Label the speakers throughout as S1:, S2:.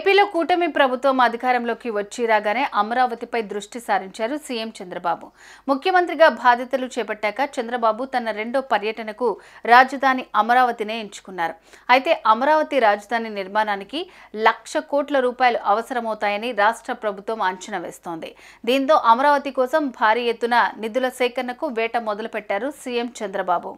S1: ఏపీలో కూటమి ప్రభుత్వం అధికారంలోకి వచ్చి రాగానే అమరావతిపై దృష్టి సారించారు సీఎం చంద్రబాబు. ముఖ్యమంత్రిగా బాధ్యతలు చేపట్టాక చంద్రబాబు తన రెండో పర్యటనకు రాజధాని అమరావతినే ఎంచుకున్నారు. అయితే అమరావతి రాజధాని నిర్మాణానికి 1,00,000 కోట్ల రూపాయలు అవసరమవుతాయని రాష్ట్ర ప్రభుత్వం అంచనా వేస్తోంది. దీంతో అమరావతి కోసం భారీ ఎత్తున నిధుల సేకరణకు వేట మొదలుపెట్టారు సీఎం చంద్రబాబు.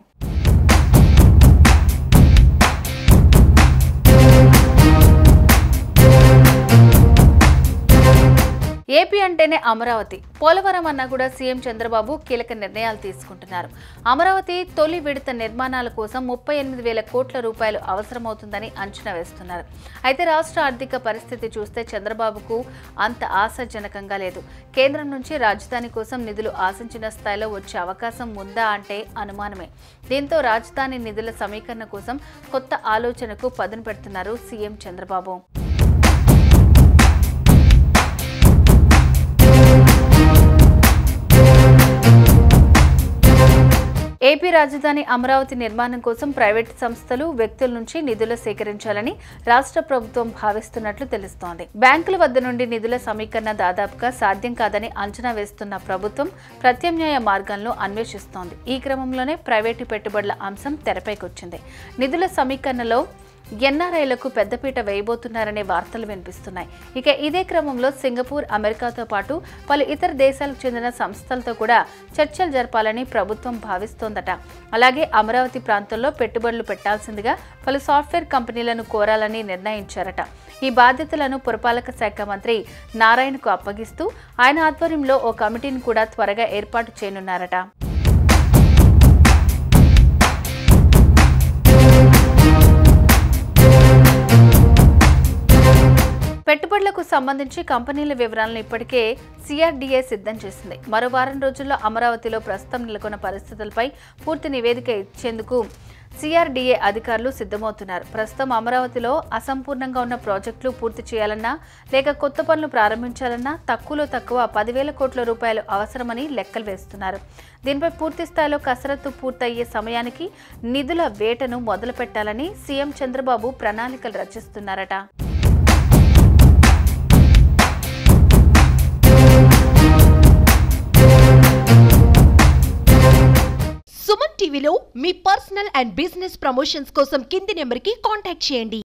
S1: ఏపీ అంటేనే అమరావతి. పోలవరం అన్నా కూడా సీఎం చంద్రబాబు కీలక నిర్ణయాలు తీసుకుంటున్నారు. అమరావతి తొలి విడత నిర్మాణాల కోసం 38,000 కోట్ల రూపాయలు అవసరమవుతుందని అంచనా వేస్తున్నారు. అయితే రాష్ట్ర ఆర్థిక పరిస్థితి చూస్తే చంద్రబాబుకు అంత ఆశాజనకంగా లేదు. కేంద్రం నుంచి రాజధాని కోసం నిధులు ఆశించిన స్థాయిలో వచ్చే అవకాశం ఉందా అంటే అనుమానమే. దీంతో రాజధాని నిధుల సమీకరణ కోసం కొత్త ఆలోచనకు పదును పెడుతున్నారు సీఎం చంద్రబాబు. ఏపీ రాజధాని అమరావతి నిర్మాణం కోసం ప్రైవేటు సంస్థలు, వ్యక్తుల నుంచి నిధులు సేకరించాలని రాష్ట్ర ప్రభుత్వం భావిస్తున్నట్లు తెలుస్తోంది. బ్యాంకుల వద్ద నుండి నిధుల సమీకరణ దాదాపుగా సాధ్యం కాదని అంచనా వేస్తున్న ప్రభుత్వం ప్రత్యామ్నాయ మార్గాలను అన్వేషిస్తోంది. ఈ క్రమంలోనే ప్రైవేటు పెట్టుబడుల అంశం తెరపైకొచ్చింది. నిధుల సమీకరణలో ఎన్ఆర్ఐలకు పెద్దపీట వేయబోతున్నారనే వార్తలు వినిపిస్తున్నాయి. ఇక ఇదే క్రమంలో సింగపూర్, అమెరికాతో పాటు పలు ఇతర దేశాలకు చెందిన సంస్థలతో కూడా చర్చలు జరపాలని ప్రభుత్వం భావిస్తోందట. అలాగే అమరావతి ప్రాంతంలో పెట్టుబడులు పెట్టాల్సిందిగా పలు సాఫ్ట్వేర్ కంపెనీలను కోరాలని నిర్ణయించారట. ఈ బాధ్యతలను పురపాలక శాఖ మంత్రి నారాయణకు అప్పగిస్తూ ఆయన ఆధ్వర్యంలో ఓ కమిటీని కూడా త్వరగా ఏర్పాటు చేయనున్నారట. పెట్టుబడులకు సంబంధించి కంపెనీల వివరాలను ఇప్పటికే సిఆర్డీఏ సిద్ధం చేసింది. మరో వారం రోజుల్లో అమరావతిలో ప్రస్తుతం నెలకొన్న పరిస్థితులపై పూర్తి నివేదిక ఇచ్చేందుకు సిఆర్డీఏ అధికారులు సిద్ధమవుతున్నారు. ప్రస్తుతం అమరావతిలో అసంపూర్ణంగా ఉన్న ప్రాజెక్టులు పూర్తి చేయాలన్నా, లేక కొత్త పనులు ప్రారంభించాలన్నా తక్కువలో తక్కువ 10,000 కోట్ల రూపాయలు అవసరమని లెక్కలు వేస్తున్నారు. దీనిపై పూర్తి స్థాయిలో కసరత్తు పూర్తయ్యే సమయానికి నిధుల వేటను మొదలు పెట్టాలని సీఎం చంద్రబాబు ప్రణాళికలు రచిస్తున్నారట.
S2: సుమన్ టీవీలో మీ పర్సనల్ అండ్ బిజినెస్ ప్రమోషన్స్ కోసం కింది నెంబర్కి కాంటాక్ట్ చేయండి.